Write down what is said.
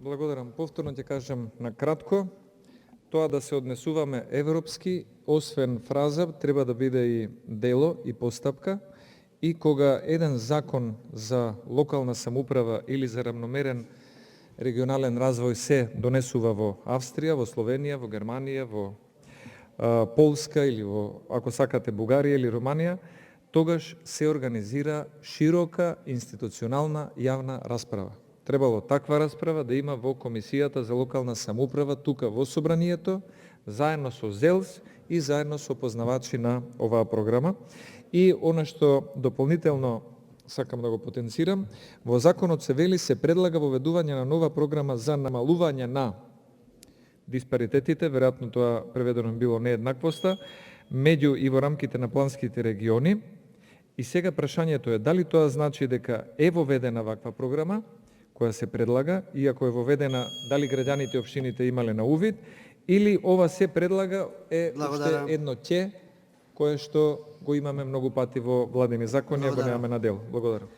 Благодарам. Повторно ќе кажам на кратко. Тоа да се однесуваме европски, освен фраза, треба да биде и дело и постапка. И кога еден закон за локална самоуправа или за равномерен регионален развој се донесува во Австрија, во Словенија, во Германија, во Полска или во, ако сакате, Бугарија или Руманија, тогаш се организира широка институционална јавна расправа. Требало таква расправа да има во Комисијата за локална самоуправа тука во Собранието, заедно со ЗЕЛС и заедно со познавачи на оваа програма. И она што дополнително сакам да го потенцирам, во законот се вели се предлага воведување на нова програма за намалување на диспаритетите, веројатно тоа преведено било нееднаквоста, меѓу и во рамките на планските региони. И сега прашањето е дали тоа значи дека е воведена ваква програма, која се предлага, и ако е воведена, дали граѓаните и општините имале на увид, или ова се предлага е уште едно ќе, кое што го имаме многу пати во владини закони, ако немаме на дело. Благодарам.